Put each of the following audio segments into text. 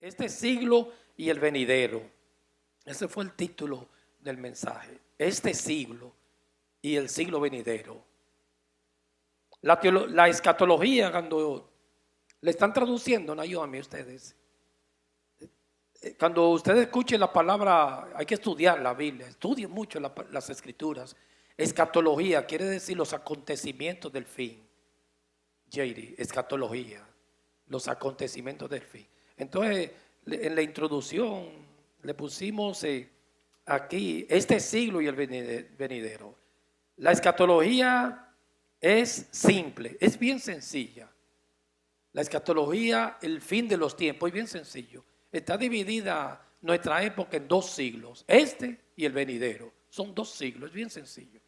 Este siglo y el venidero. Ese fue el título del mensaje. Este siglo y el siglo venidero. La escatología, cuando le están traduciendo, no ayúdenme ustedes. Cuando ustedes escuchen la palabra, hay que estudiar la Biblia, estudien mucho las escrituras. Escatología quiere decir los acontecimientos del fin. JD, escatología, los acontecimientos del fin. Entonces, en la introducción le pusimos aquí este siglo y el venidero. La escatología es simple, es bien sencilla. La escatología, el fin de los tiempos, es bien sencillo. Está dividida nuestra época en dos siglos, este y el venidero. Son dos siglos, es bien sencillo.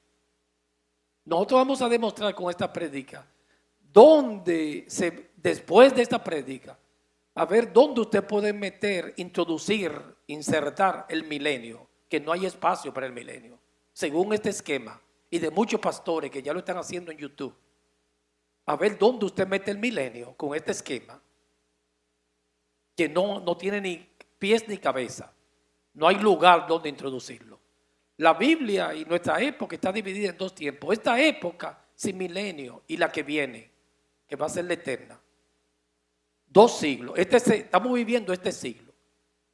Nosotros vamos a demostrar con esta prédica después de esta prédica, a ver dónde usted puede meter, introducir, insertar el milenio, que no hay espacio para el milenio, según este esquema, y de muchos pastores que ya lo están haciendo en YouTube. A ver dónde usted mete el milenio con este esquema, que no tiene ni pies ni cabeza. No hay lugar donde introducirlo. La Biblia y nuestra época está dividida en dos tiempos. Esta época sin milenio y la que viene, que va a ser la eterna. Dos siglos. Estamos viviendo este siglo.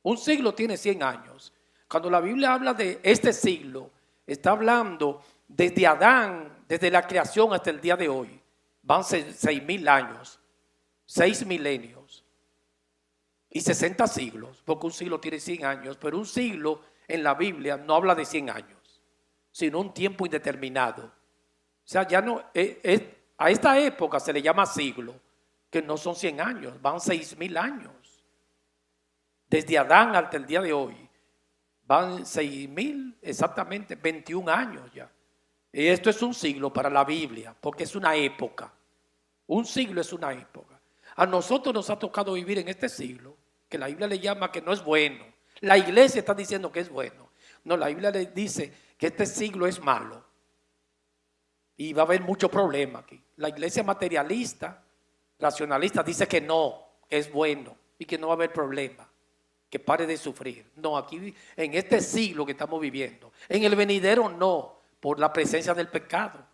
Un siglo tiene 100 años. Cuando la Biblia habla de este siglo, está hablando desde Adán, desde la creación hasta el día de hoy. Van 6,000 años, 6 milenios y 60 siglos, porque un siglo tiene 100 años, pero un siglo en la Biblia no habla de 100 años, sino un tiempo indeterminado. O sea, ya no, a esta época se le llama siglo, que no son 100 años, van 6,000 años. Desde Adán hasta el día de hoy, van 6,000, exactamente 21 años ya. Y esto es un siglo para la Biblia, porque es una época. Un siglo es una época. A nosotros nos ha tocado vivir en este siglo, que la Biblia le llama que no es bueno. La iglesia está diciendo que es bueno. No, la Biblia le dice que este siglo es malo. Y va a haber mucho problema aquí. La iglesia materialista, racionalista, dice que no, que es bueno y que no va a haber problema, que pare de sufrir. No, aquí en este siglo que estamos viviendo. En el venidero no, por la presencia del pecado.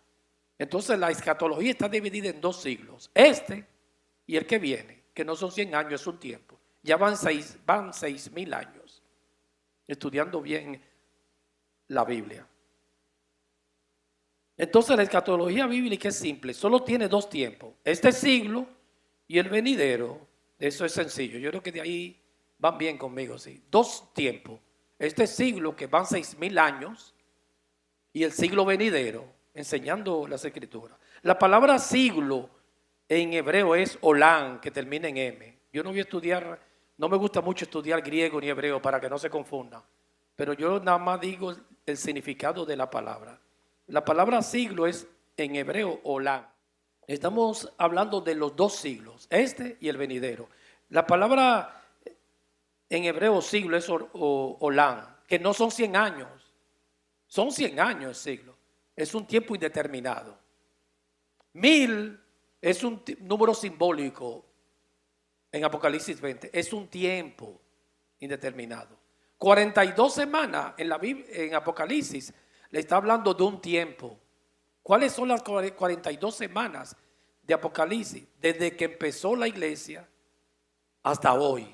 Entonces la escatología está dividida en dos siglos, este y el que viene, que no son 100 años, es un tiempo. Ya van 6,000 años estudiando bien la Biblia. Entonces la escatología bíblica es simple, solo tiene dos tiempos, este siglo y el venidero. Eso es sencillo, yo creo que de ahí van bien conmigo, sí. Dos tiempos, este siglo que van 6,000 años y el siglo venidero, enseñando las escrituras. La palabra siglo en hebreo es olán, que termina en M. Yo no voy a estudiar, no me gusta mucho estudiar griego ni hebreo para que no se confunda, pero yo nada más digo el significado de la palabra. La palabra siglo es en hebreo olán. Estamos hablando de los dos siglos, este y el venidero. La palabra en hebreo siglo es olán, que no son 100 años, son 100 años el siglo. Es un tiempo indeterminado. 1000 es un número simbólico en Apocalipsis 20. Es un tiempo indeterminado. 42 semanas en la Biblia, en Apocalipsis le está hablando de un tiempo. ¿Cuáles son las 42 semanas de Apocalipsis? Desde que empezó la iglesia hasta hoy,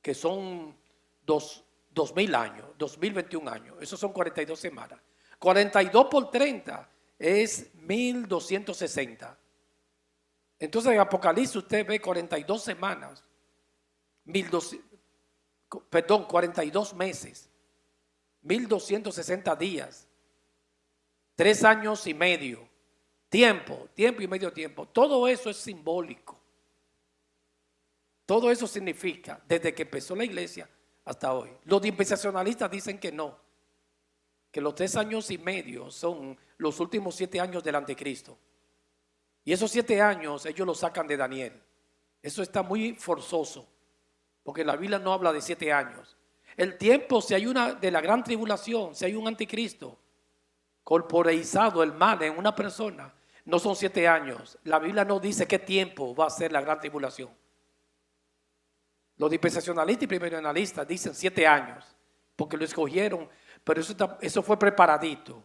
que son 2,000 años, 2021 años. Esos son 42 semanas. 42 por 30 es 1260. Entonces en Apocalipsis usted ve 42 semanas, 42 meses, 1260 días, 3 años y medio, tiempo y medio tiempo. Todo eso es simbólico. Todo eso significa desde que empezó la iglesia hasta hoy. Los dispensacionalistas dicen que no, que los 3 años y medio son los últimos 7 años del anticristo. Y esos 7 años ellos los sacan de Daniel. Eso está muy forzoso, porque la Biblia no habla de 7 años. El tiempo, si hay de la gran tribulación, si hay un anticristo corporeizado, el mal en una persona, no son 7 años. La Biblia no dice qué tiempo va a ser la gran tribulación. Los dispensacionalistas y premilenialistas dicen 7 años, porque lo escogieron, pero eso fue preparadito,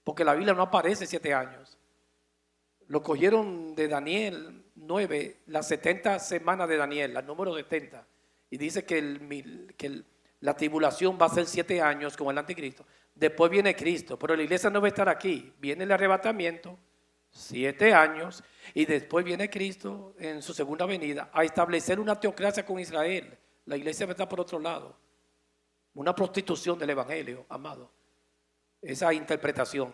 porque la Biblia no aparece 7 años. Lo cogieron de Daniel 9, las 70 semanas de Daniel, el número 70, y dice que la tribulación va a ser 7 años con el anticristo. Después viene Cristo, pero la iglesia no va a estar aquí. Viene el arrebatamiento, 7 años, y después viene Cristo en su segunda venida a establecer una teocracia con Israel. La iglesia va a estar por otro lado. Una prostitución del evangelio, amado. Esa interpretación.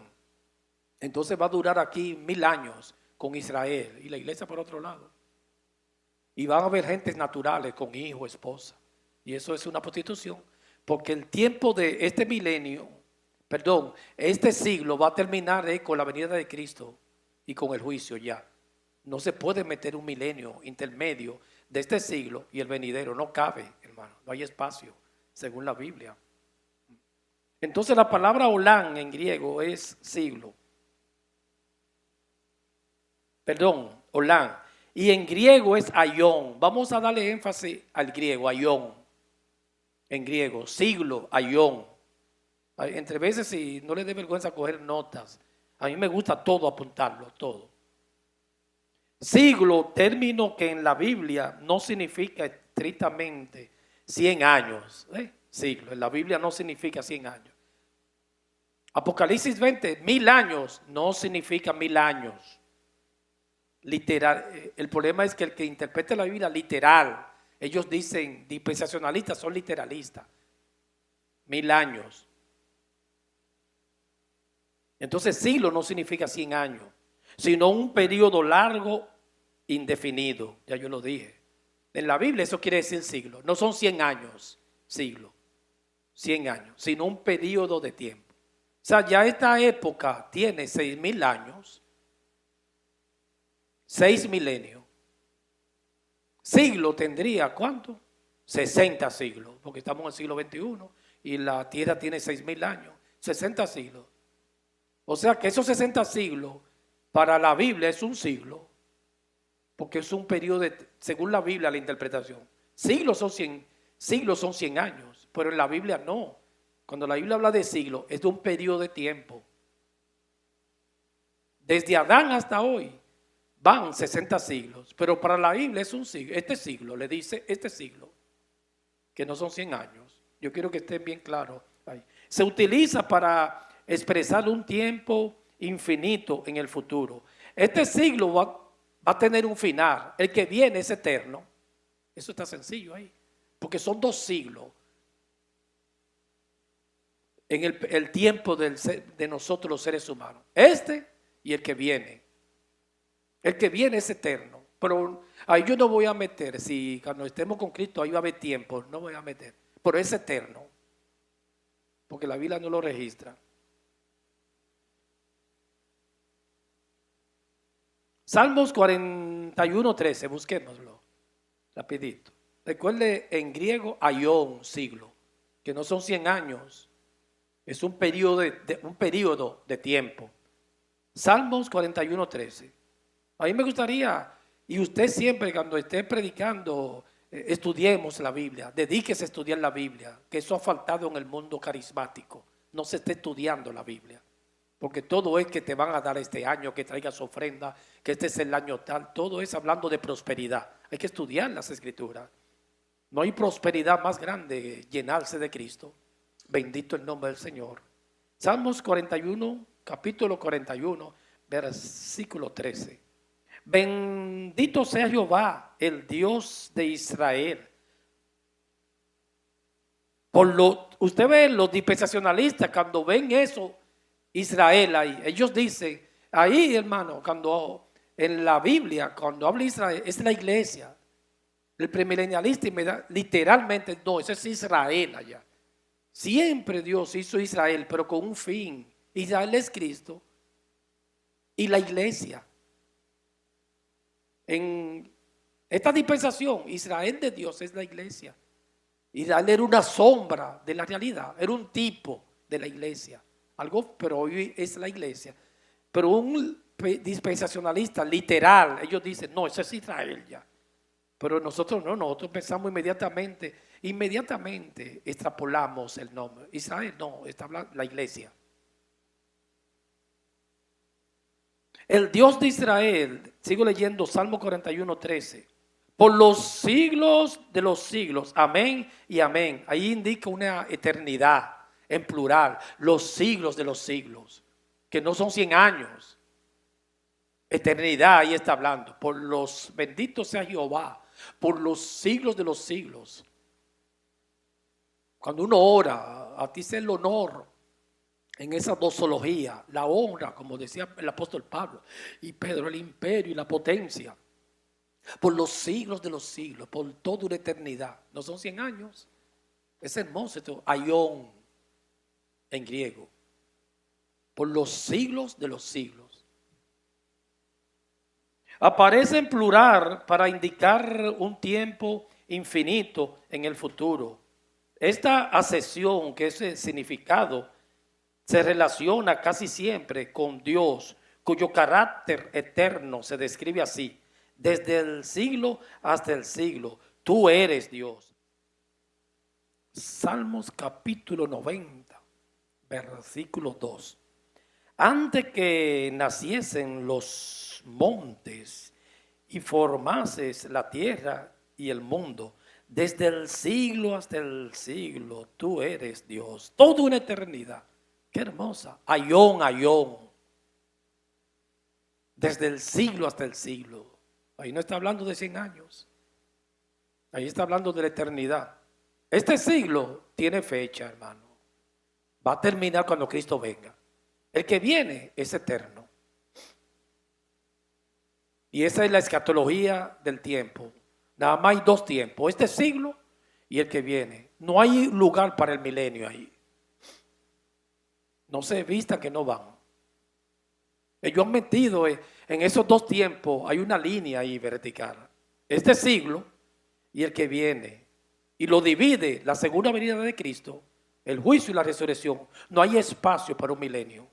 Entonces va a durar aquí 1000 años con Israel y la iglesia por otro lado. Y van a haber gentes naturales con hijo, esposa. Y eso es una prostitución. Porque el tiempo de este milenio, este siglo va a terminar con la venida de Cristo y con el juicio ya. No se puede meter un milenio intermedio de este siglo y el venidero. No cabe, hermano. No hay espacio, según la Biblia. Entonces la palabra olán en griego es siglo. Olán. Y en griego es aión. Vamos a darle énfasis al griego, aión. En griego, siglo, aión. Entre veces, si no les dé vergüenza coger notas, a mí me gusta todo apuntarlo, todo. Siglo, término que en la Biblia no significa estrictamente 100 años. Siglo, en la Biblia no significa 100 años. Apocalipsis 20, 1000 años no significa 1000 años. Literal, el problema es que el que interpreta la Biblia literal, ellos dicen dispensacionalistas, son literalistas. 1000 años. Entonces siglo no significa 100 años, sino un periodo largo, indefinido. Ya yo lo dije. En la Biblia eso quiere decir siglo. No son 100 años, siglo. 100 años, sino un periodo de tiempo. O sea, ya esta época tiene 6000 años. 6 milenios. Siglo tendría, ¿cuánto? 60 siglos, porque estamos en el siglo XXI y la tierra tiene 6000 años. 60 siglos. O sea que esos 60 siglos para la Biblia es un siglo, porque es un periodo, según la Biblia, la interpretación. Siglos son 100 años, pero en la Biblia no. Cuando la Biblia habla de siglo, es de un periodo de tiempo. Desde Adán hasta hoy van 60 siglos, pero para la Biblia es un siglo. Este siglo, le dice este siglo, que no son 100 años. Yo quiero que estén bien claros ahí. Se utiliza para expresar un tiempo infinito en el futuro. Este siglo va a tener un final. El que viene es eterno. Eso está sencillo ahí, porque son 2 siglos en el tiempo de nosotros los seres humanos. Este y el que viene. El que viene es eterno, pero ahí yo no voy a meter, si cuando estemos con Cristo ahí va a haber tiempo, no voy a meter, pero es eterno, porque la Biblia no lo registra. Salmos 41:13, busquémoslo, rapidito. Recuerde en griego aión, siglo, que no son 100 años, es un periodo de tiempo. Salmos 41:13. A mí me gustaría, y usted siempre cuando esté predicando, estudiemos la Biblia, dedíquese a estudiar la Biblia, que eso ha faltado en el mundo carismático. No se está estudiando la Biblia, porque todo es que te van a dar este año, que traigas ofrenda, que este es el año tal, todo es hablando de prosperidad. Hay que estudiar las Escrituras. No hay prosperidad más grande que llenarse de Cristo. Bendito el nombre del Señor. Salmos 41, capítulo 41, versículo 13. Bendito sea Jehová, el Dios de Israel. Usted ve los dispensacionalistas cuando ven eso, Israel ahí, ellos dicen, ahí hermano, cuando en la Biblia, cuando habla Israel, es la iglesia. El premilenialista literalmente no, eso es Israel allá. Siempre Dios hizo Israel, pero con un fin. Israel es Cristo y la iglesia. En esta dispensación, Israel de Dios es la iglesia. Israel era una sombra de la realidad, era un tipo de la iglesia. Pero hoy es la iglesia. Pero un dispensacionalista literal, ellos dicen, no, eso es Israel ya. Pero nosotros no, nosotros pensamos inmediatamente extrapolamos el nombre. Israel no, está hablando la iglesia. El Dios de Israel, sigo leyendo Salmo 41:13. Por los siglos de los siglos, amén y amén. Ahí indica una eternidad en plural, los siglos de los siglos, que no son 100 años. Eternidad, ahí está hablando. Por los benditos sea Jehová, por los siglos de los siglos. Cuando uno ora, a ti sea el honor en esa dosología, la honra, como decía el apóstol Pablo y Pedro, el imperio y la potencia, por los siglos de los siglos, por toda una eternidad. No son 100 años. Es hermoso esto, aión en griego. Por los siglos de los siglos. Aparece en plural para indicar un tiempo infinito en el futuro. Esta acepción, que ese significado, se relaciona casi siempre con Dios, cuyo carácter eterno se describe así: desde el siglo hasta el siglo, tú eres Dios. Salmos capítulo 90, versículo 2. Antes que naciesen los montes y formases la tierra y el mundo, desde el siglo hasta el siglo, tú eres Dios. Toda una eternidad. Qué hermosa. Aión, aión. Desde el siglo hasta el siglo. Ahí no está hablando de 100 años. Ahí está hablando de la eternidad. Este siglo tiene fecha, hermano. Va a terminar cuando Cristo venga. El que viene es eterno. Y esa es la escatología del tiempo. Nada más hay dos tiempos, este siglo y el que viene. No hay lugar para el milenio ahí. No se vistan que no van. Ellos han metido en esos dos tiempos, hay una línea ahí vertical. Este siglo y el que viene. Y lo divide la segunda venida de Cristo, el juicio y la resurrección. No hay espacio para un milenio.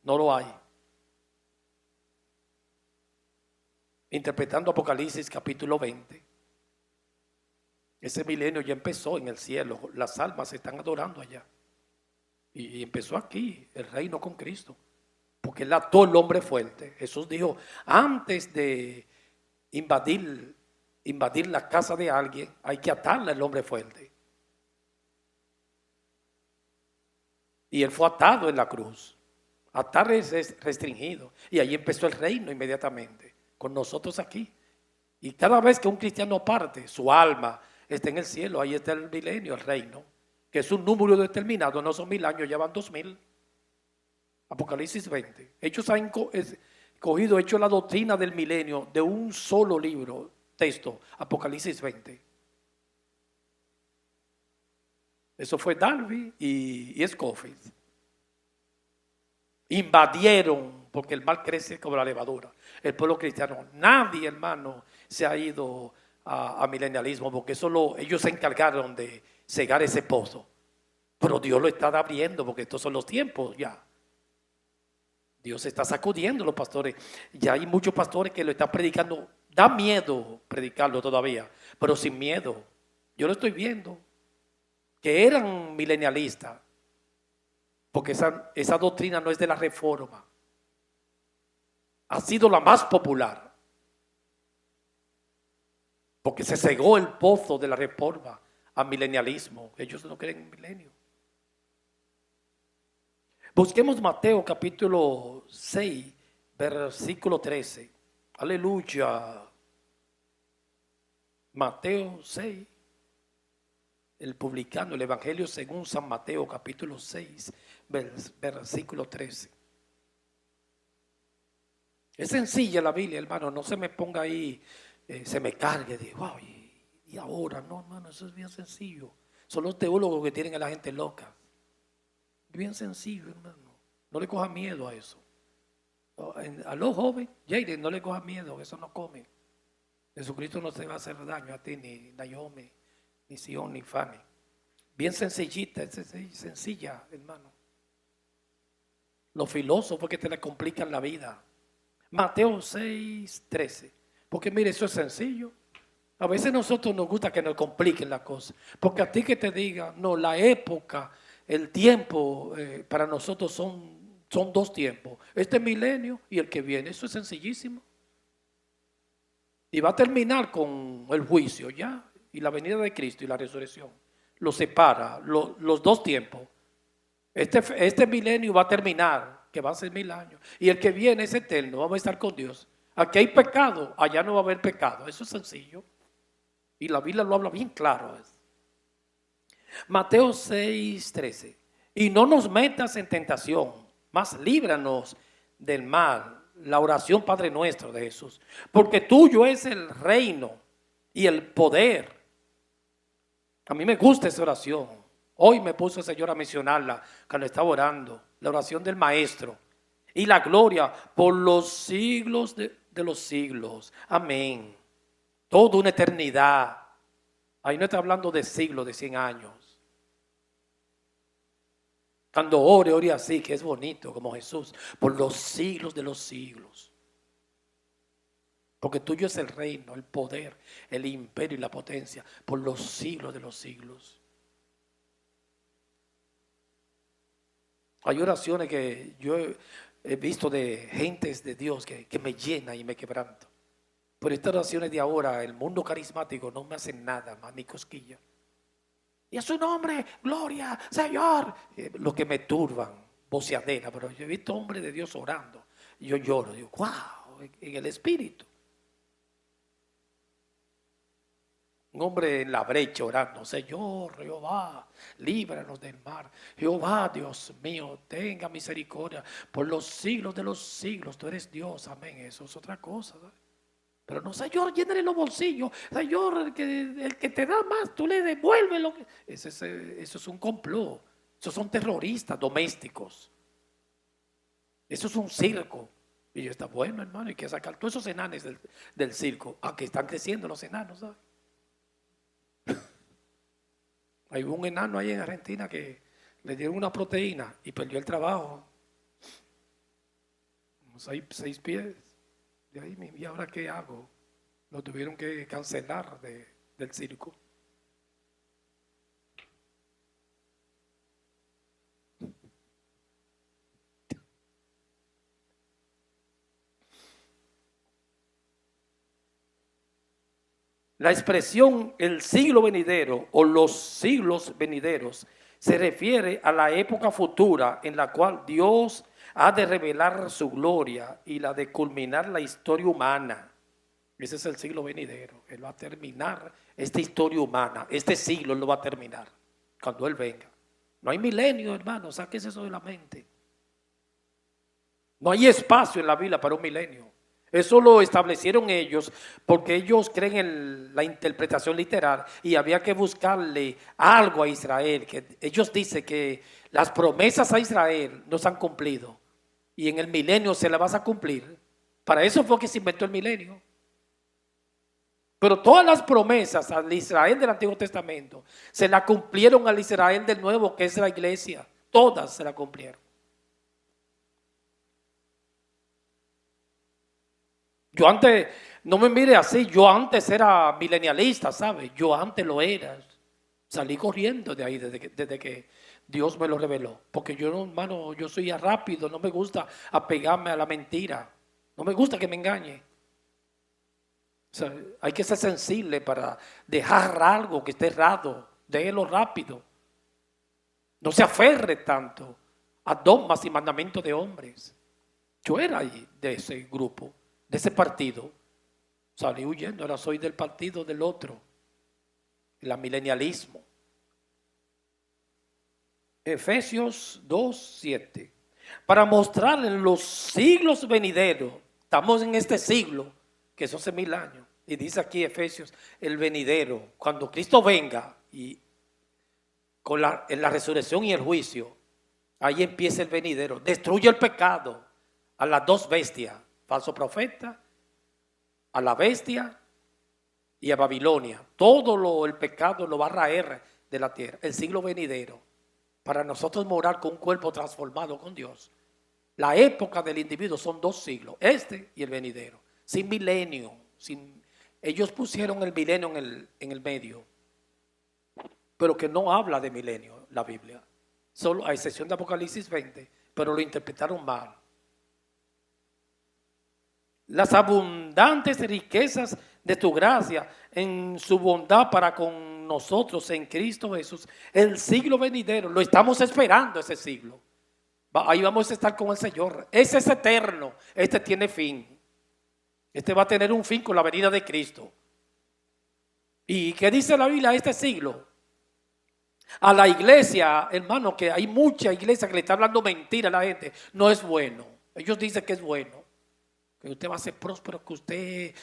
No lo hay. Interpretando Apocalipsis capítulo 20. Ese milenio ya empezó en el cielo. Las almas se están adorando allá. Y empezó aquí el reino con Cristo. Porque él ató el hombre fuerte. Jesús dijo, antes de invadir la casa de alguien, hay que atarle al hombre fuerte. Y él fue atado en la cruz. Atar es restringido. Y ahí empezó el reino inmediatamente. Con nosotros aquí. Y cada vez que un cristiano parte, su alma está en el cielo. Ahí está el milenio, el reino. Que es un número determinado. No son 1000 años, ya van 2000. Apocalipsis 20. Ellos han cogido, hecho la doctrina del milenio de un solo libro, texto, Apocalipsis 20. Eso fue Darby y Scofield. Invadieron, porque el mal crece como la levadura. El pueblo cristiano, nadie, hermano, se ha ido a milenialismo, porque ellos se encargaron de cegar ese pozo. Pero Dios lo está abriendo, porque estos son los tiempos ya. Dios está sacudiendo a los pastores. Ya hay muchos pastores que lo están predicando. Da miedo predicarlo todavía, pero sin miedo. Yo lo estoy viendo. Que eran milenialistas. Porque esa doctrina no es de la reforma. Ha sido la más popular. Porque se cegó el pozo de la reforma al milenialismo. Ellos no creen en milenio. Busquemos Mateo capítulo 6, versículo 13. Aleluya. Mateo 6. El publicano, el Evangelio según San Mateo capítulo 6, versículo 13. Es sencilla la Biblia, hermano. No se me ponga ahí, se me cargue de, wow, y ahora. No, hermano, eso es bien sencillo. Son los teólogos que tienen a la gente loca. Bien sencillo, hermano. No le coja miedo a eso. A los jóvenes, Jaden, no le coja miedo, eso no come. Jesucristo no se va a hacer daño a ti, ni Naomi, ni Sion, ni Fanny. Bien sencillita, es sencilla, hermano. Los filósofos que te le complican la vida. Mateo 6, 13. Porque mire, eso es sencillo. A veces a nosotros nos gusta que nos compliquen la cosa, porque a ti que te diga, no, la época, el tiempo, para nosotros son dos tiempos, este milenio y el que viene, eso es sencillísimo. Y va a terminar con el juicio ya, y la venida de Cristo y la resurrección. Lo separa, los dos tiempos. Este milenio va a terminar, que va a ser 1000 años, y el que viene es eterno, vamos a estar con Dios. Aquí hay pecado, allá no va a haber pecado, eso es sencillo. Y la Biblia lo habla bien claro. Mateo 6:13. Y no nos metas en tentación, mas líbranos del mal. La oración Padre Nuestro de Jesús. Porque tuyo es el reino y el poder. A mí me gusta esa oración. Hoy me puso el Señor a mencionarla cuando estaba orando. La oración del Maestro. Y la gloria por los siglos de los siglos. Amén. Toda una eternidad. Ahí no está hablando de siglos, de 100 años. Cuando ore así, que es bonito, como Jesús, por los siglos de los siglos. Porque tuyo es el reino, el poder, el imperio y la potencia, por los siglos de los siglos. Hay oraciones que yo he visto de gentes de Dios que me llenan y me quebranto. Pero estas oraciones de ahora, el mundo carismático, no me hacen nada más, ni cosquilla. Y a su nombre, gloria, Señor. Lo que me turban, voceadera. Pero yo he visto hombres de Dios orando. Y yo lloro, digo, wow, en el espíritu. Un hombre en la brecha orando, Señor, Jehová, líbranos del mar. Jehová, Dios mío, tenga misericordia por los siglos de los siglos. Tú eres Dios, amén. Eso es otra cosa, ¿no? Pero no, Señor, llénale los bolsillos. Señor, el que te da más, tú le devuelves lo que... Eso es un complot. Esos son terroristas domésticos. Eso es un circo. Y yo, está bueno, hermano, hay que sacar todos esos enanos del circo. Aunque están creciendo los enanos, ¿sabes? Hay un enano ahí en Argentina que le dieron una proteína y perdió el trabajo. 6 pies. De ahí, ¿y ahora qué hago? Lo tuvieron que cancelar del circo. La expresión el siglo venidero o los siglos venideros se refiere a la época futura en la cual Dios ha de revelar su gloria y la de culminar la historia humana. Ese es el siglo venidero. Él va a terminar esta historia humana. Este siglo Él lo va a terminar cuando Él venga. No hay milenio, hermano. Sáquese eso de la mente. No hay espacio en la Biblia para un milenio. Eso lo establecieron ellos porque ellos creen en la interpretación literal y había que buscarle algo a Israel. Que ellos dicen que las promesas a Israel no se han cumplido y en el milenio se las vas a cumplir. Para eso fue que se inventó el milenio. Pero todas las promesas al Israel del Antiguo Testamento se las cumplieron al Israel del Nuevo, que es la iglesia. Todas se las cumplieron. Yo antes, no me mire así, yo antes era milenialista, ¿sabes? Yo antes lo era. Salí corriendo de ahí desde que Dios me lo reveló. Porque yo, hermano, yo soy rápido, no me gusta apegarme a la mentira. No me gusta que me engañe. O sea, hay que ser sensible para dejar algo que esté errado, déjelo rápido. No se aferre tanto a dogmas y mandamientos de hombres. Yo era ahí de ese grupo, de ese partido. Salí huyendo, ahora soy del partido del otro, el milenialismo. Efesios 2:7. Para mostrar en los siglos venideros, estamos en este siglo, que son hace 1000 años. Y dice aquí Efesios, el venidero, cuando Cristo venga y en la resurrección y el juicio, ahí empieza el venidero. Destruye el pecado a las dos bestias, falso profeta, a la bestia y a Babilonia. Todo el pecado lo va a raer de la tierra. El siglo venidero, para nosotros morar con un cuerpo transformado con Dios. La época del individuo son 2 siglos, este y el venidero, sin milenio, sin Ellos pusieron el milenio en el medio, pero que no habla de milenio la Biblia, solo a excepción de Apocalipsis 20, pero lo interpretaron mal. Las abundantes riquezas de tu gracia en su bondad para con nosotros en Cristo Jesús, el siglo venidero, lo estamos esperando ese siglo. Ahí vamos a estar con el Señor. Ese es eterno, este tiene fin. Este va a tener un fin con la venida de Cristo. ¿Y qué dice la Biblia a este siglo? A la iglesia, hermano, que hay mucha iglesia que le está hablando mentira a la gente, no es bueno. Ellos dicen que es bueno, que usted va a ser próspero, que usted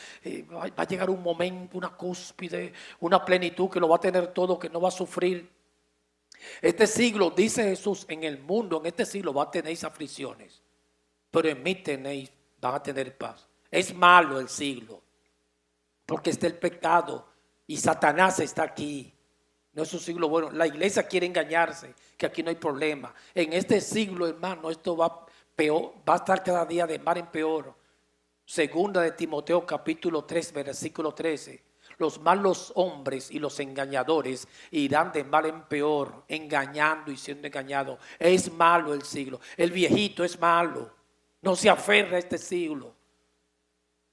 va a llegar un momento, una cúspide, una plenitud, que lo va a tener todo, que no va a sufrir. Este siglo, dice Jesús, en el mundo, en este siglo va a tener aflicciones, pero en mí van a tener paz. Es malo el siglo, porque está el pecado y Satanás está aquí. No es un siglo bueno. La iglesia quiere engañarse, que aquí no hay problema. En este siglo, hermano, esto va peor, va a estar cada día de mal en peor. Segunda de Timoteo capítulo 3, versículo 13. Los malos hombres y los engañadores irán de mal en peor, engañando y siendo engañados. Es malo el siglo. El viejito es malo. No se aferra a este siglo.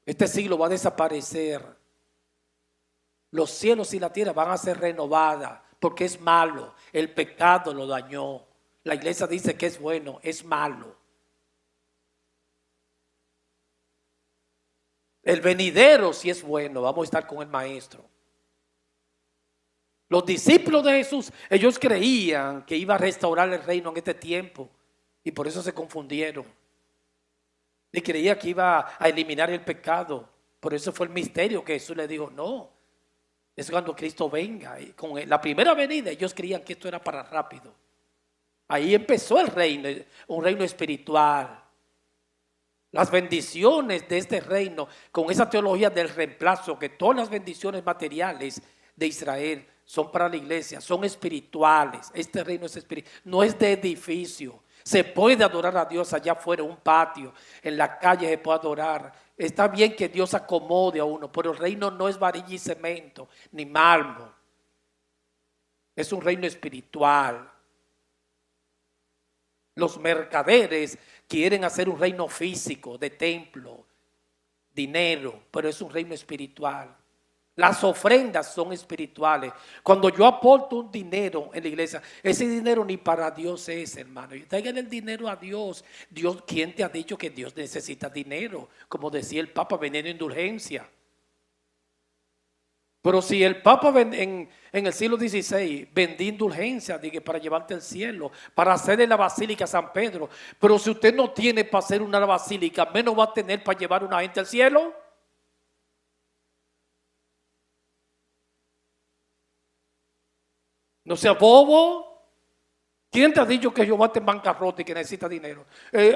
Este siglo va a desaparecer. Los cielos y la tierra van a ser renovadas porque es malo. El pecado lo dañó. La iglesia dice que es bueno, es malo. El venidero sí es bueno, vamos a estar con el maestro. Los discípulos de Jesús, ellos creían que iba a restaurar el reino en este tiempo y por eso se confundieron. Y creía que iba a eliminar el pecado. Por eso fue el misterio que Jesús le dijo, no, es cuando Cristo venga. Y con la primera venida ellos creían que esto era para rápido. Ahí empezó el reino, un reino espiritual. Las bendiciones de este reino, con esa teología del reemplazo, que todas las bendiciones materiales de Israel son para la iglesia, son espirituales. Este reino es espiritual, no es de edificio. Se puede adorar a Dios allá afuera, en un patio, en la calle se puede adorar. Está bien que Dios acomode a uno, pero el reino no es varilla y cemento, ni mármol. Es un reino espiritual. Los mercaderes quieren hacer un reino físico, de templo, dinero, pero es un reino espiritual. Las ofrendas son espirituales. Cuando yo aporto un dinero en la iglesia, ese dinero ni para Dios es, hermano. Traigan el dinero a Dios. Dios, ¿quién te ha dicho que Dios necesita dinero? Como decía el Papa, vendiendo indulgencia. Pero si el Papa en el siglo XVI vendía indulgencia, dije, para llevarte al cielo, para hacer en la Basílica San Pedro, pero si usted no tiene para hacer una basílica, menos va a tener para llevar una gente al cielo. No sea bobo. ¿Quién te ha dicho que Jehová está en bancarrota y que necesita dinero?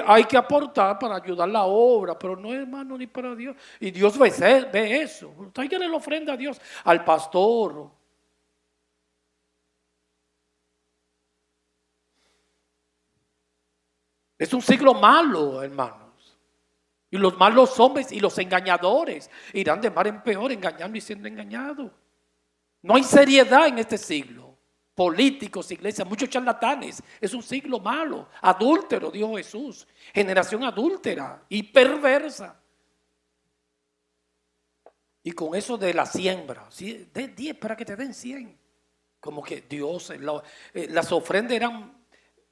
Hay que aportar para ayudar la obra, pero no, hermano, ni para Dios. Y Dios ve eso. Tráigale la ofrenda a Dios, al pastor. Es un siglo malo, hermanos. Y los malos hombres y los engañadores irán de mal en peor, engañando y siendo engañados. No hay seriedad en este siglo. Políticos, iglesias, muchos charlatanes. Es un siglo malo, adúltero, dijo Jesús. Generación adúltera y perversa. Y con eso de la siembra, ¿sí? De 10 para que te den 100. Como que Dios, las ofrendas eran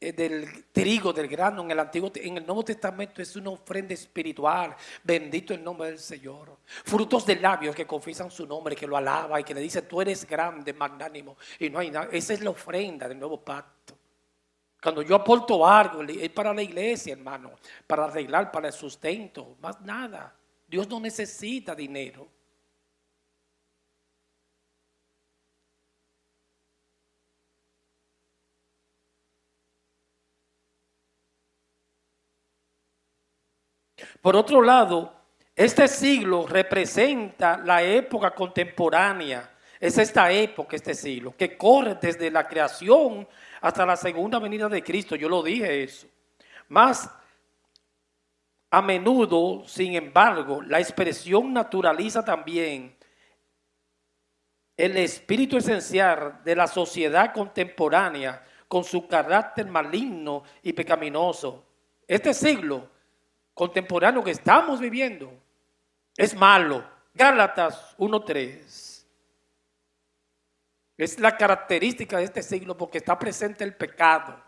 del trigo, del grano en el Nuevo Testamento es una ofrenda espiritual. Bendito el nombre del Señor. Frutos de labios que confiesan su nombre, que lo alaba y que le dice, tú eres grande, magnánimo. Y no hay nada. Esa es la ofrenda del nuevo pacto. Cuando yo aporto algo, es para la iglesia, hermano, para arreglar, para el sustento, más nada. Dios no necesita dinero. Por otro lado, este siglo representa la época contemporánea. Es esta época, este siglo, que corre desde la creación hasta la segunda venida de Cristo. Yo lo dije eso. Más a menudo, sin embargo, la expresión naturaliza también el espíritu esencial de la sociedad contemporánea con su carácter maligno y pecaminoso. Este siglo contemporáneo que estamos viviendo es malo. Gálatas 1:3. Es la característica de este siglo porque está presente el pecado.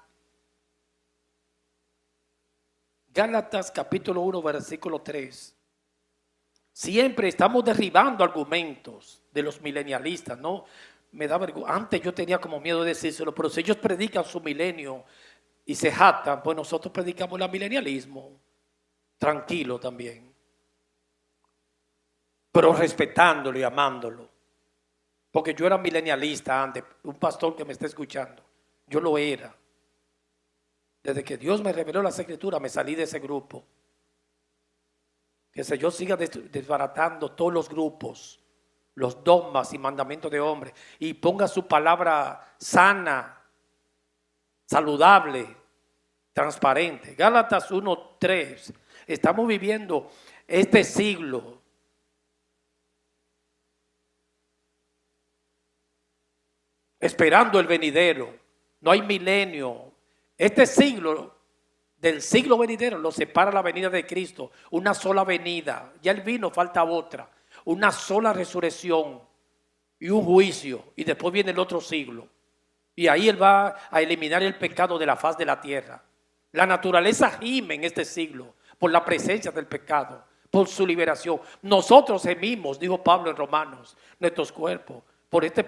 Gálatas capítulo 1, versículo 3. Siempre estamos derribando argumentos de los milenialistas, ¿no? Me da vergüenza. Antes yo tenía como miedo de decírselo, pero si ellos predican su milenio y se jactan, pues nosotros predicamos el milenialismo. Tranquilo también. Pero respetándolo y amándolo. Porque yo era milenialista antes, un pastor que me está escuchando. Yo lo era. Desde que Dios me reveló las escrituras, me salí de ese grupo. Que el Señor siga desbaratando todos los grupos, los dogmas y mandamientos de hombres, y ponga su palabra sana, saludable, transparente. Gálatas 1:3. Estamos viviendo este siglo. Esperando el venidero. No hay milenio. Este siglo, del siglo venidero, lo separa la venida de Cristo. Una sola venida. Ya Él vino, falta otra. Una sola resurrección y un juicio. Y después viene el otro siglo. Y ahí Él va a eliminar el pecado de la faz de la tierra. La naturaleza gime en este siglo por la presencia del pecado, por su liberación. Nosotros gemimos, dijo Pablo en Romanos, nuestros cuerpos, por esta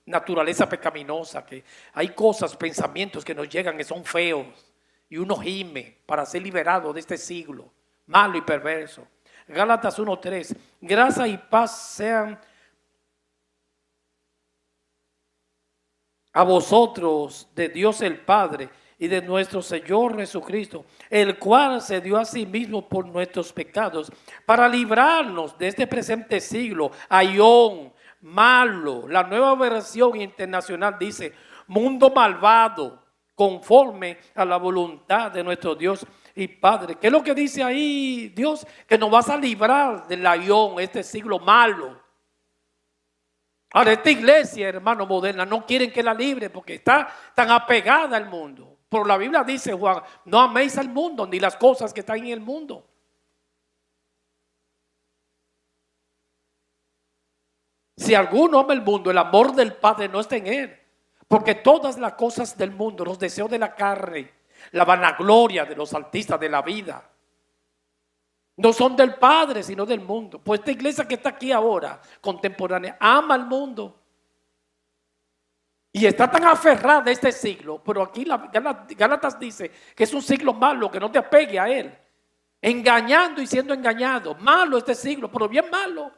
naturaleza pecaminosa, que hay cosas, pensamientos que nos llegan que son feos. Y uno gime para ser liberado de este siglo malo y perverso. Gálatas 1:3. Gracia y paz sean a vosotros de Dios el Padre y de nuestro Señor Jesucristo, el cual se dio a sí mismo por nuestros pecados para librarnos de este presente siglo, ayón, malo. La nueva versión internacional dice, mundo malvado, conforme a la voluntad de nuestro Dios y Padre. ¿Qué es lo que dice ahí Dios? Que nos vas a librar del ayón, este siglo malo. Ahora, esta iglesia, hermano, moderna, no quieren que la libre porque está tan apegada al mundo. Pero la Biblia dice, Juan, no améis al mundo ni las cosas que están en el mundo. Si alguno ama el mundo, el amor del Padre no está en él. Porque todas las cosas del mundo, los deseos de la carne, la vanagloria de los artistas de la vida, no son del Padre, sino del mundo. Pues esta iglesia que está aquí ahora, contemporánea, ama al mundo. Y está tan aferrada a este siglo, pero aquí Gálatas dice que es un siglo malo, que no te apegue a él. Engañando y siendo engañado. Malo este siglo, pero bien malo.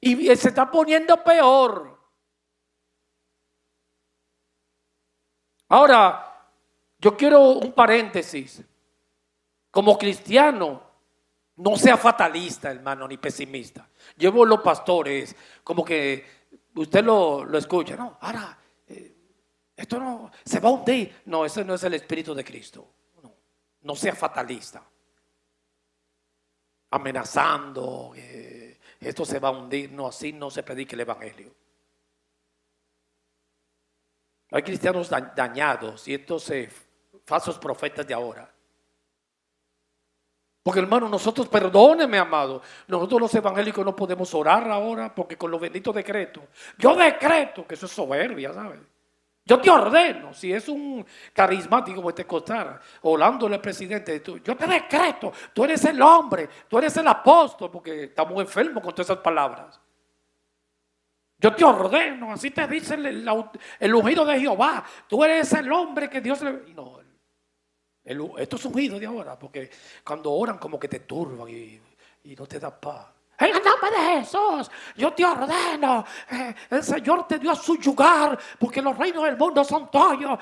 Y se está poniendo peor. Ahora, yo quiero un paréntesis. Como cristiano, no sea fatalista, hermano, ni pesimista. Llevo los pastores, como que usted lo escucha, no, ahora, esto no, se va a hundir. No, ese no es el Espíritu de Cristo. No, no sea fatalista. Amenazando, esto se va a hundir. No, así no se predica el Evangelio. Hay cristianos dañados y estos falsos profetas de ahora. Porque hermano, nosotros, perdóneme amado, nosotros los evangélicos no podemos orar ahora porque con los benditos decretos. Yo decreto, que eso es soberbia, ¿sabes? Yo te ordeno, si es un carismático como te costara, orándole al presidente, yo te decreto, tú eres el hombre, tú eres el apóstol, porque estamos enfermos con todas esas palabras. Yo te ordeno, así te dice el ungido de Jehová, tú eres el hombre que Dios le... No, esto es ungido de ahora, porque cuando oran como que te turban y no te da paz. En el nombre de Jesús, yo te ordeno. El Señor te dio a subyugar, porque los reinos del mundo son tuyos.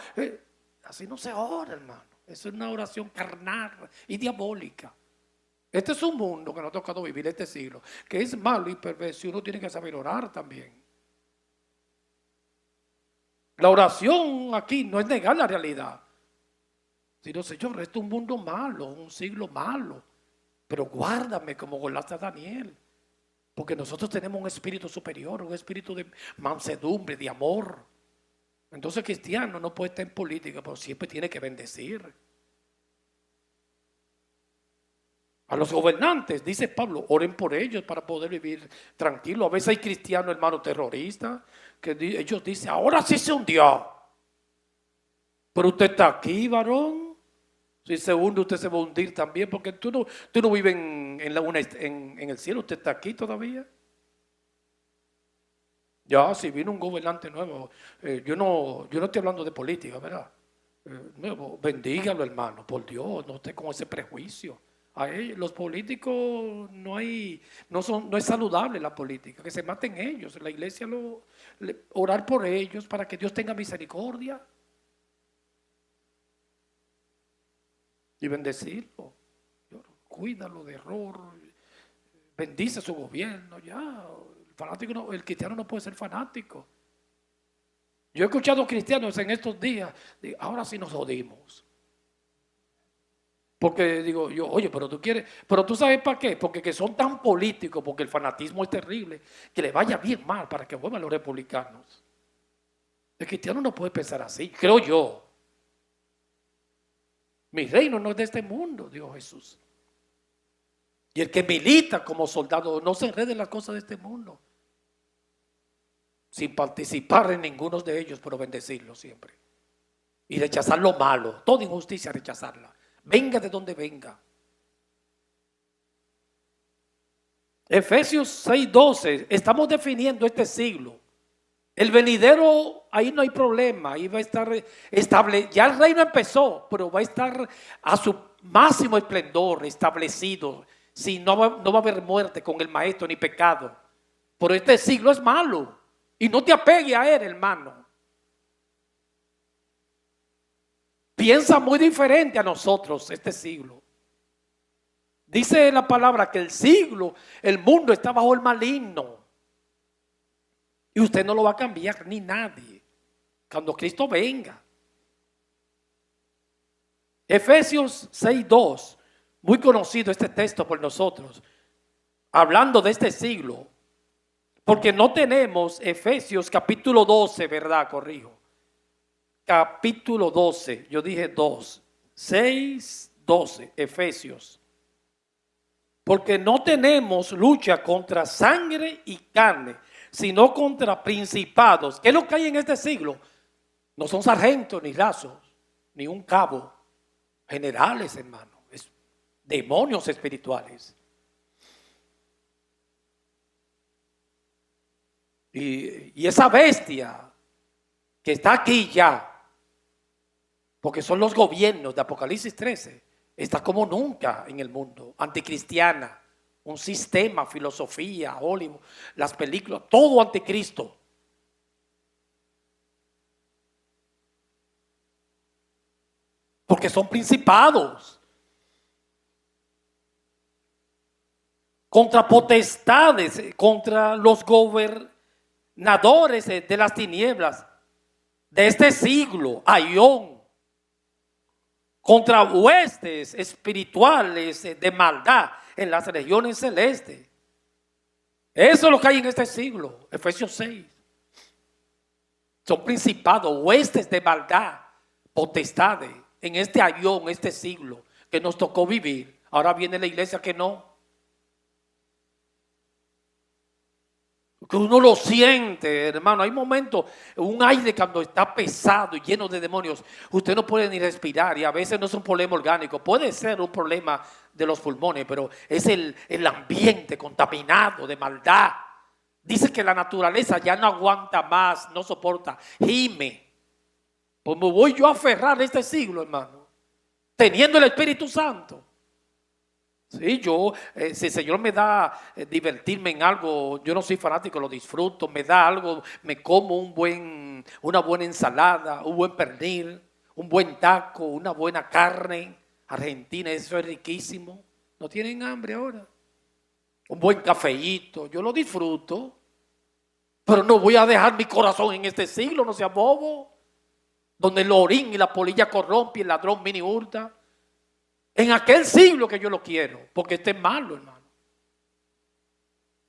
Así no se ora, hermano. Es una oración carnal y diabólica. Este es un mundo que nos ha tocado vivir este siglo, que es malo y perverso, y uno tiene que saber orar también. La oración aquí no es negar la realidad, sino, Señor, esto es un mundo malo, un siglo malo, pero guárdame como guardaste a Daniel. Porque nosotros tenemos un espíritu superior, un espíritu de mansedumbre, de amor. Entonces el cristiano no puede estar en política, pero siempre tiene que bendecir. A los gobernantes, dice Pablo, oren por ellos para poder vivir tranquilo. A veces hay cristianos, hermanos terroristas, que ellos dicen, ahora sí se hundió. Pero usted está aquí, varón. Si se hunde, usted se va a hundir también, porque tú no vives en el cielo, usted está aquí todavía. Ya, si viene un gobernante nuevo, yo no estoy hablando de política, ¿verdad? Nuevo, bendígalo, hermano, por Dios, no esté con ese prejuicio. A ellos, los políticos no es saludable la política, que se maten ellos. La iglesia orar por ellos para que Dios tenga misericordia y bendecirlo. Cuídalo de error, bendice su gobierno, ya. El cristiano no puede ser fanático. Yo he escuchado cristianos en estos días, ahora sí nos jodimos. Porque digo yo, oye, pero tú sabes para qué, porque que son tan políticos, porque el fanatismo es terrible, que le vaya bien mal para que vuelvan los republicanos. El cristiano no puede pensar así, creo yo. Mi reino no es de este mundo, dijo Jesús. Y el que milita como soldado no se enrede en las cosas de este mundo, sin participar en ninguno de ellos, pero bendecirlo siempre. Y rechazar lo malo, toda injusticia rechazarla. Venga de donde venga. Efesios 6:12, estamos definiendo este siglo. El venidero, ahí no hay problema, ahí va a estar estable. Ya el reino empezó, pero va a estar a su máximo esplendor, establecido. Si no va a haber muerte con el maestro ni pecado. Pero este siglo es malo. Y no te apegues a él, hermano. Piensa muy diferente a nosotros este siglo. Dice la palabra que el mundo está bajo el maligno. Y usted no lo va a cambiar ni nadie cuando Cristo venga. Efesios 6:2, muy conocido este texto por nosotros, hablando de este siglo, porque no tenemos Efesios capítulo 12, ¿verdad? Corrijo. Capítulo 12, yo dije 2, 6, 12, Efesios. Porque no tenemos lucha contra sangre y carne, sino contra principados. ¿Qué es lo que hay en este siglo? No son sargentos, ni lazos, ni un cabo. Generales, hermano. Es demonios espirituales. Y esa bestia que está aquí ya, porque son los gobiernos de Apocalipsis 13, está como nunca en el mundo, anticristiana, un sistema, filosofía, Hollywood, las películas, todo anticristo. Porque son principados, contra potestades, contra los gobernadores de las tinieblas de este siglo, Aión, contra huestes espirituales de maldad en las regiones celestes. Eso es lo que hay en este siglo, Efesios 6. Son principados, huestes de maldad, potestades en este Aión, este siglo que nos tocó vivir. Ahora viene la iglesia que no. Que uno lo siente, hermano. Hay momentos, un aire cuando está pesado y lleno de demonios, usted no puede ni respirar, y a veces no es un problema orgánico, puede ser un problema de los pulmones, pero es el ambiente contaminado de maldad. Dice que la naturaleza ya no aguanta más, no soporta, gime. Pues me voy yo a aferrar a este siglo, hermano, teniendo el Espíritu Santo. Sí, si el Señor me da divertirme en algo, yo no soy fanático, lo disfruto, me da algo, me como una buena ensalada, un buen pernil, un buen taco, una buena carne argentina, eso es riquísimo. ¿No tienen hambre ahora? Un buen cafeíto, yo lo disfruto, pero no voy a dejar mi corazón en este siglo, no sea bobo, donde el orín y la polilla corrompe y el ladrón mini hurta. En aquel siglo que yo lo quiero, porque este es malo, hermano.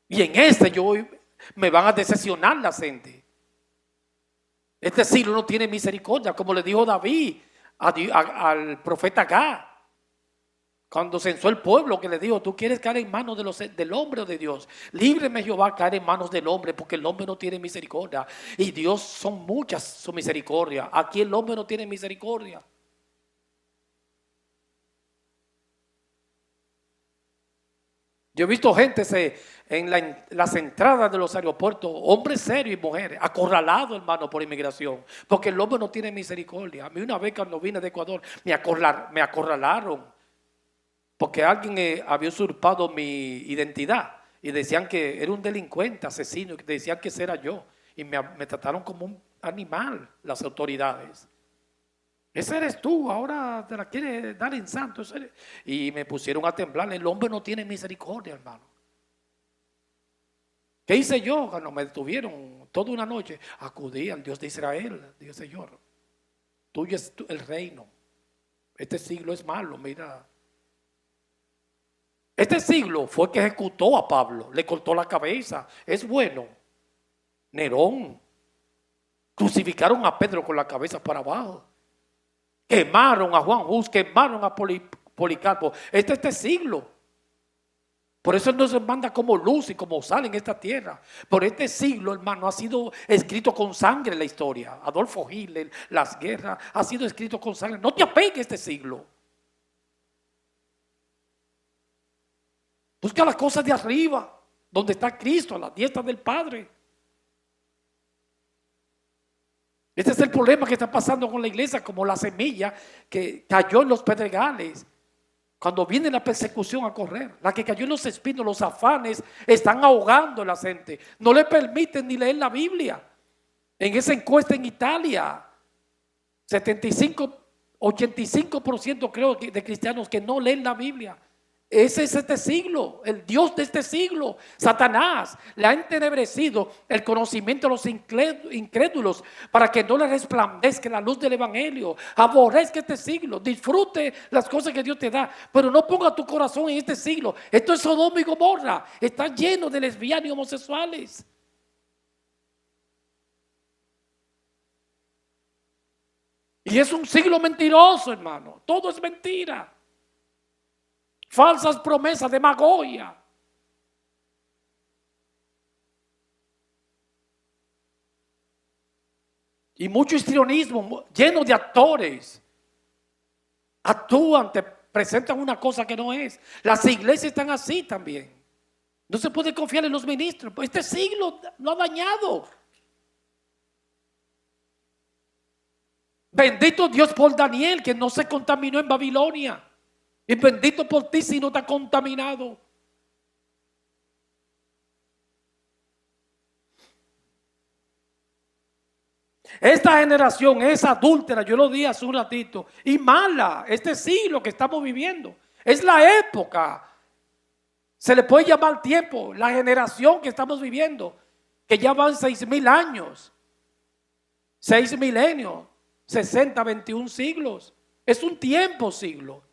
Y en este me van a decepcionar la gente. Este siglo no tiene misericordia, como le dijo David al profeta Gad, cuando censó el pueblo, que le dijo: tú quieres caer en manos del hombre o de Dios. Líbreme, Jehová, caer en manos del hombre, porque el hombre no tiene misericordia. Y Dios son muchas su misericordia. Aquí el hombre no tiene misericordia. Yo he visto gente en las entradas de los aeropuertos, hombres serios y mujeres, acorralados, hermano, por inmigración, porque el hombre no tiene misericordia. A mí una vez cuando vine de Ecuador, me acorralaron, porque alguien había usurpado mi identidad y decían que era un delincuente, asesino, y decían que ese era yo. Y me trataron como un animal las autoridades. Ese eres tú, ahora te la quieres dar en santo. Y me pusieron a temblar. El hombre no tiene misericordia, hermano. ¿Qué hice yo cuando me detuvieron toda una noche? Acudí al Dios de Israel. Dije: Señor, tuyo es el reino. Este siglo es malo, mira. Este siglo fue el que ejecutó a Pablo, le cortó la cabeza. Es bueno. Nerón. Crucificaron a Pedro con la cabeza para abajo. Quemaron a Juan Hus, quemaron a Policarpo. Este siglo. Por eso Él nos manda como luz y como sal en esta tierra. Por este siglo, hermano, ha sido escrito con sangre la historia. Adolfo Hitler, las guerras, ha sido escrito con sangre. No te apegues a este siglo. Busca las cosas de arriba, donde está Cristo, a la diestra del Padre. Este es el problema que está pasando con la iglesia, como la semilla que cayó en los pedregales. Cuando viene la persecución a correr, la que cayó en los espinos, los afanes, están ahogando a la gente. No le permiten ni leer la Biblia. En esa encuesta en Italia, 85% creo de cristianos que no leen la Biblia. Ese es este siglo, el Dios de este siglo. Satanás le ha entenebrecido el conocimiento a los incrédulos para que no le resplandezca la luz del evangelio. Aborrezca este siglo, disfrute las cosas que Dios te da, pero no ponga tu corazón en este siglo. Esto es Sodoma y Gomorra, está lleno de lesbianos y homosexuales. Y es un siglo mentiroso, hermano. Todo es mentira. Falsas promesas, demagogia. Y mucho histrionismo, lleno de actores. Actúan, te presentan una cosa que no es. Las iglesias están así también. No se puede confiar en los ministros. Este siglo lo ha dañado. Bendito Dios por Daniel, que no se contaminó en Babilonia. Y bendito por ti si no te ha contaminado. Esta generación es adúltera, yo lo dije hace un ratito, y mala. Este siglo que estamos viviendo es la época, se le puede llamar tiempo, la generación que estamos viviendo, que ya van 6,000 años, 6 milenios, 60, 21 siglos. Es un tiempo siglo.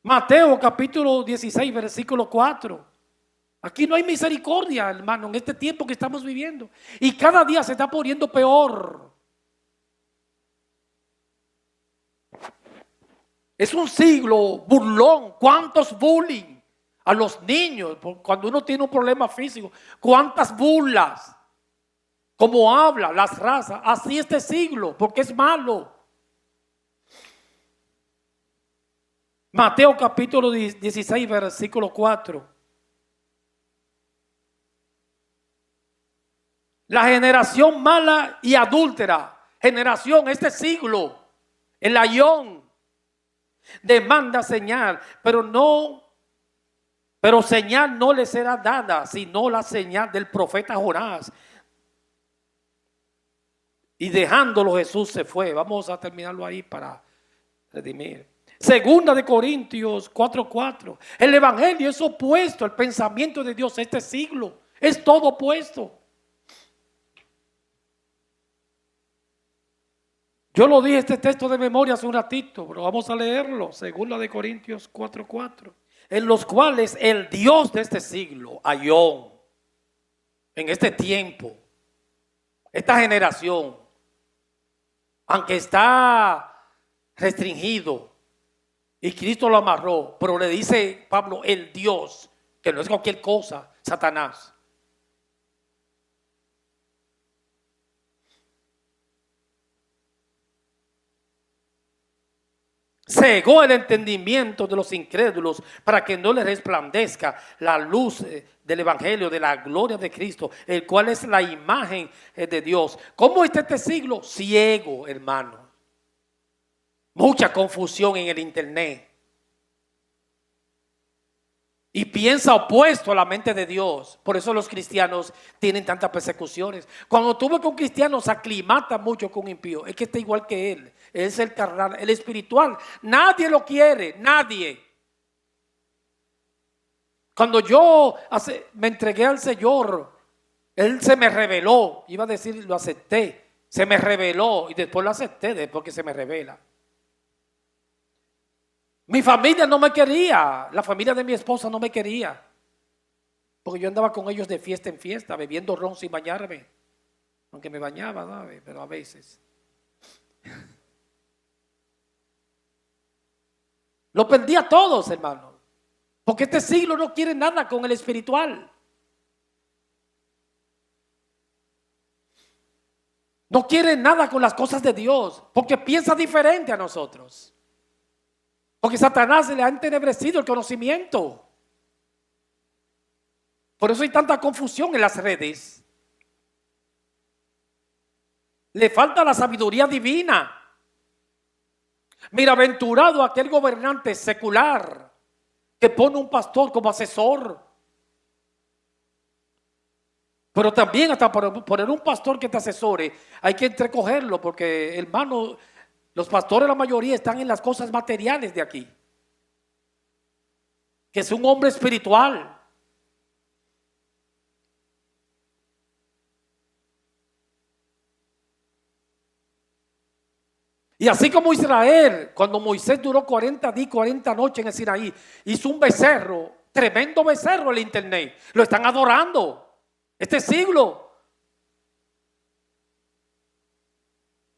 Mateo capítulo 16, versículo 4. Aquí no hay misericordia, hermano, en este tiempo que estamos viviendo. Y cada día se está poniendo peor. Es un siglo burlón. ¿Cuántos bullying a los niños? Cuando uno tiene un problema físico, ¿cuántas burlas? Cómo habla, las razas. Así este siglo, porque es malo. Mateo capítulo 16, versículo 4. La generación mala y adúltera, generación, este siglo, el ayón, demanda señal, pero señal no le será dada, sino la señal del profeta Jonás. Y dejándolo Jesús se fue. Vamos a terminarlo ahí para redimir. Segunda de Corintios 4:4. El evangelio es opuesto al pensamiento de Dios este siglo. Es todo opuesto. Yo lo dije este texto de memoria hace un ratito, pero vamos a leerlo. Segunda de Corintios 4:4. En los cuales el Dios de este siglo, Ayón, en este tiempo, esta generación, aunque está restringido y Cristo lo amarró, pero le dice Pablo, el Dios, que no es cualquier cosa, Satanás. Cegó el entendimiento de los incrédulos para que no les resplandezca la luz del evangelio, de la gloria de Cristo, el cual es la imagen de Dios. ¿Cómo está este siglo? Ciego, hermano. Mucha confusión en el internet. Y piensa opuesto a la mente de Dios. Por eso los cristianos tienen tantas persecuciones. Cuando tú ves que un cristiano se aclimata mucho con un impío, es que está igual que él. Él es el carnal, el espiritual. Nadie lo quiere, nadie. Cuando yo me entregué al Señor, Él se me reveló. Iba a decir, lo acepté. Se me reveló y después lo acepté después que se me revela. Mi familia no me quería, la familia de mi esposa no me quería, porque yo andaba con ellos de fiesta en fiesta, bebiendo ron sin bañarme, aunque me bañaba, ¿sabe? Pero a veces. Lo perdí a todos, hermano, porque este siglo no quiere nada con el espiritual. No quiere nada con las cosas de Dios, porque piensa diferente a nosotros. Porque Satanás se le ha entenebrecido el conocimiento. Por eso hay tanta confusión en las redes. Le falta la sabiduría divina. Bienaventurado aquel gobernante secular que pone un pastor como asesor. Pero también hasta por poner un pastor que te asesore hay que entrecogerlo, porque hermano, los pastores la mayoría están en las cosas materiales de aquí. Que es un hombre espiritual. Y así como Israel, cuando Moisés duró 40 días, 40 noches en el Sinaí, hizo un becerro, tremendo becerro en el internet. Lo están adorando. Este siglo.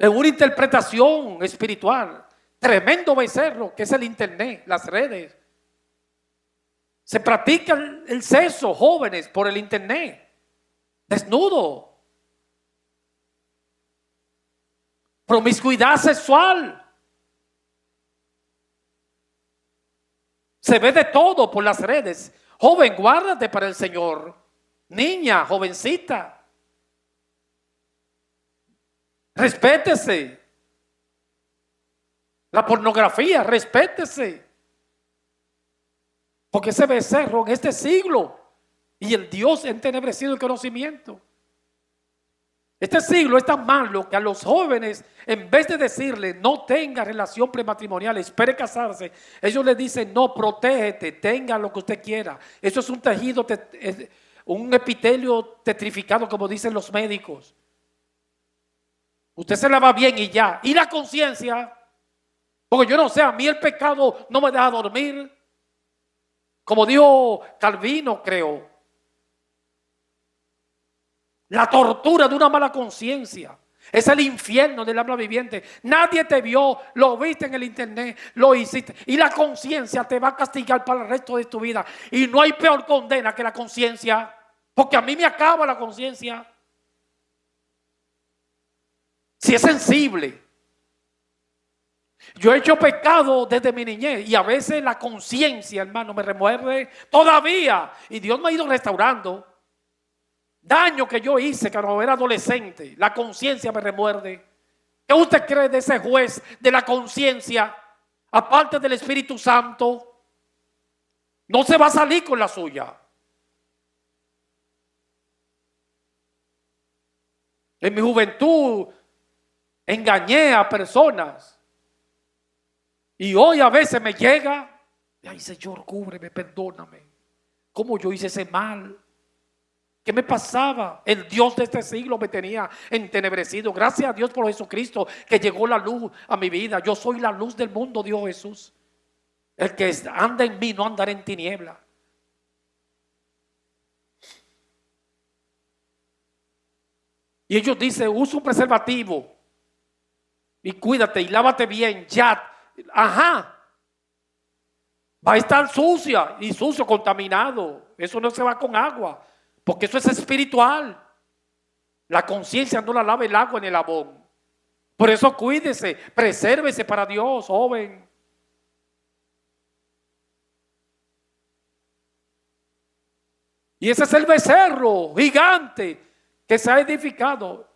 En una interpretación espiritual. Tremendo becerro que es el internet, las redes. Se practica el sexo, jóvenes, por el internet. Desnudo. Promiscuidad sexual. Se ve de todo por las redes. Joven, guárdate para el Señor. Niña, jovencita. Respétese. La pornografía, respétese. Porque ese becerro en este siglo y el Dios entenebrecido el conocimiento. Este siglo es tan malo que a los jóvenes, en vez de decirle no tenga relación prematrimonial, espere casarse, ellos le dicen no, protégete, tenga lo que usted quiera. Eso es un tejido, un epitelio tetrificado, como dicen los médicos. Usted se la va bien y ya. ¿Y la conciencia? Porque yo no sé, a mí el pecado no me deja dormir. Como dijo Calvino, creo. La tortura de una mala conciencia es el infierno del alma viviente. Nadie te vio, lo viste en el internet, lo hiciste. Y la conciencia te va a castigar para el resto de tu vida. Y no hay peor condena que la conciencia. Porque a mí me acaba la conciencia. Si es sensible. Yo he hecho pecado desde mi niñez y a veces la conciencia, hermano, me remuerde todavía. Y Dios me ha ido restaurando. Daño que yo hice cuando era adolescente, la conciencia me remuerde. ¿Qué usted cree de ese juez de la conciencia? Aparte del Espíritu Santo, no se va a salir con la suya. En mi juventud engañé a personas y hoy a veces me llega, ay Señor, cúbreme, perdóname. ¿Cómo yo hice ese mal? ¿Qué me pasaba? El Dios de este siglo me tenía entenebrecido. Gracias a Dios por Jesucristo que llegó la luz a mi vida. Yo soy la luz del mundo, dijo Jesús. El que anda en mí no andará en tiniebla. Y ellos dicen, usa un preservativo y cuídate y lávate bien, ya. Ajá. Va a estar sucia y sucio, contaminado. Eso no se va con agua, porque eso es espiritual. La conciencia no la lava el agua en el jabón. Por eso cuídese, presérvese para Dios, joven. Y ese es el becerro gigante que se ha edificado.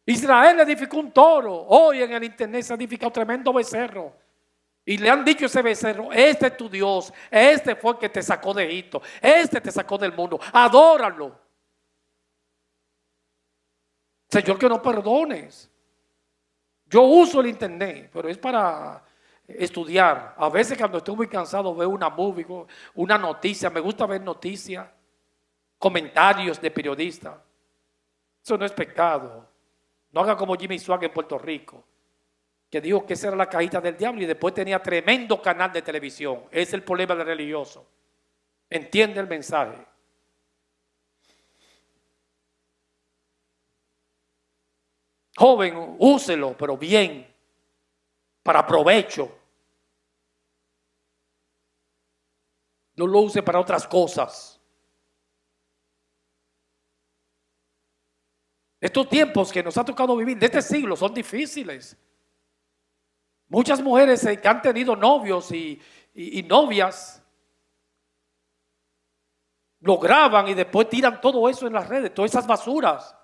Israel edificó un toro. Hoy en el internet se ha edificado un tremendo becerro. Y le han dicho a ese becerro, este es tu Dios, este fue el que te sacó de Egipto, este te sacó del mundo, adóralo. Señor, que no perdones. Yo uso el internet, pero es para estudiar. A veces cuando estoy muy cansado veo una movie, una noticia, me gusta ver noticias, comentarios de periodistas. Eso no es pecado. No haga como Jimmy Swaggart en Puerto Rico, que dijo que esa era la cajita del diablo y después tenía tremendo canal de televisión. Ese es el problema del religioso. Entiende el mensaje. Joven, úselo, pero bien, para provecho. No lo use para otras cosas. Estos tiempos que nos ha tocado vivir de este siglo son difíciles. Muchas mujeres que han tenido novios y novias lo graban y después tiran todo eso en las redes, todas esas basuras.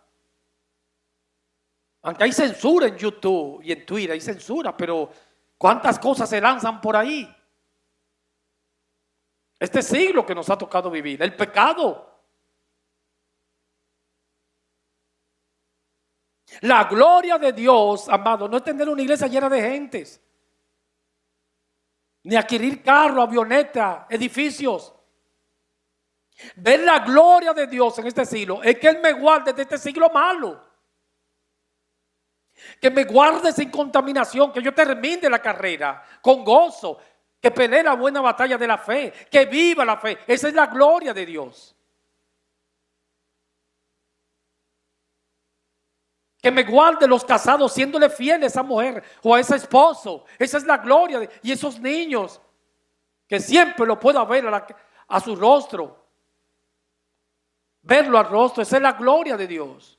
Aunque hay censura en YouTube y en Twitter, hay censura, pero ¿cuántas cosas se lanzan por ahí? Este siglo que nos ha tocado vivir, el pecado. La gloria de Dios, amado, no es tener una iglesia llena de gentes, ni adquirir carro, avioneta, edificios. Ver la gloria de Dios en este siglo es que Él me guarde de este siglo malo. Que me guarde sin contaminación, que yo termine la carrera con gozo, que pelee la buena batalla de la fe, que viva la fe. Esa es la gloria de Dios. Que me guarde los casados siéndole fiel a esa mujer o a ese esposo. Esa es la gloria. Y esos niños, que siempre lo pueda ver a su rostro. Verlo al rostro, esa es la gloria de Dios.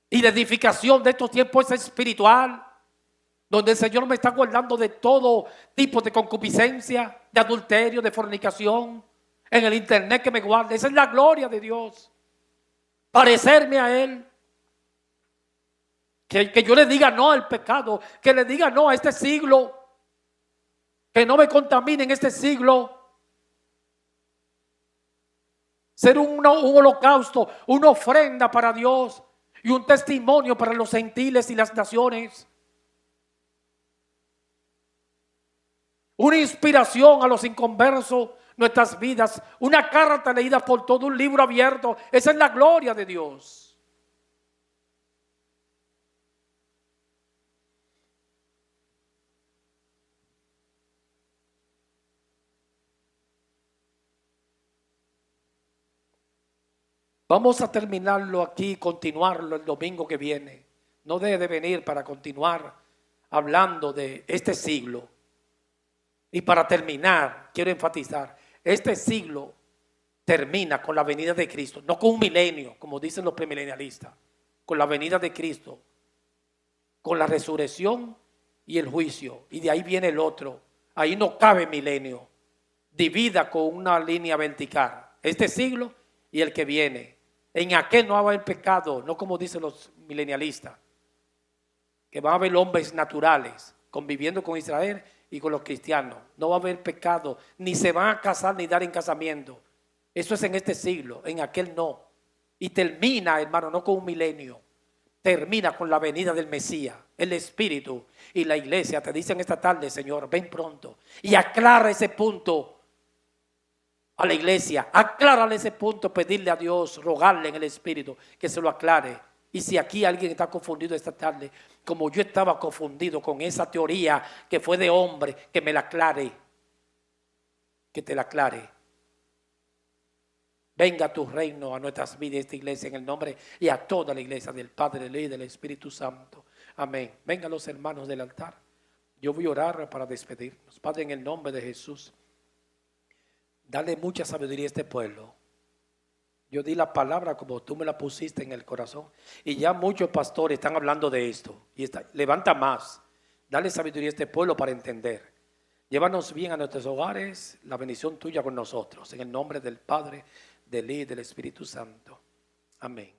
Y la edificación de estos tiempos es espiritual, donde el Señor me está guardando de todo tipo de concupiscencia, de adulterio, de fornicación, en el internet que me guarde. Esa es la gloria de Dios. Parecerme a Él. Que yo le diga no al pecado, que le diga no a este siglo, que no me contamine en este siglo. Ser un holocausto, una ofrenda para Dios y un testimonio para los gentiles y las naciones. Una inspiración a los inconversos, nuestras vidas, una carta leída por todo, un libro abierto. Esa es la gloria de Dios. Vamos a terminarlo aquí, continuarlo el domingo que viene. No debe de venir para continuar hablando de este siglo. Y para terminar, quiero enfatizar, este siglo termina con la venida de Cristo, no con un milenio, como dicen los premilenialistas, con la venida de Cristo, con la resurrección y el juicio. Y de ahí viene el otro. Ahí no cabe milenio. Divida con una línea vertical. Este siglo y el que viene. En aquel no va a haber pecado, no como dicen los milenialistas, que van a haber hombres naturales conviviendo con Israel y con los cristianos. No va a haber pecado, ni se van a casar ni dar en casamiento. Eso es en este siglo, en aquel no. Y termina, hermano, no con un milenio, termina con la venida del Mesías, el Espíritu y la iglesia. Te dicen esta tarde, Señor, ven pronto y aclara ese punto a la iglesia, aclárale ese punto, pedirle a Dios, rogarle en el Espíritu que se lo aclare. Y si aquí alguien está confundido esta tarde, como yo estaba confundido con esa teoría que fue de hombre, que me la aclare, que te la aclare. Venga tu reino a nuestras vidas, esta iglesia, en el nombre y a toda la iglesia del Padre, del Hijo y del Espíritu Santo. Amén. Vengan los hermanos del altar. Yo voy a orar para despedirnos. Padre, en el nombre de Jesús, dale mucha sabiduría a este pueblo. Yo di la palabra como tú me la pusiste en el corazón. Y ya muchos pastores están hablando de esto. Levanta más. Dale sabiduría a este pueblo para entender. Llévanos bien a nuestros hogares. La bendición tuya con nosotros. En el nombre del Padre, del Hijo y del Espíritu Santo. Amén.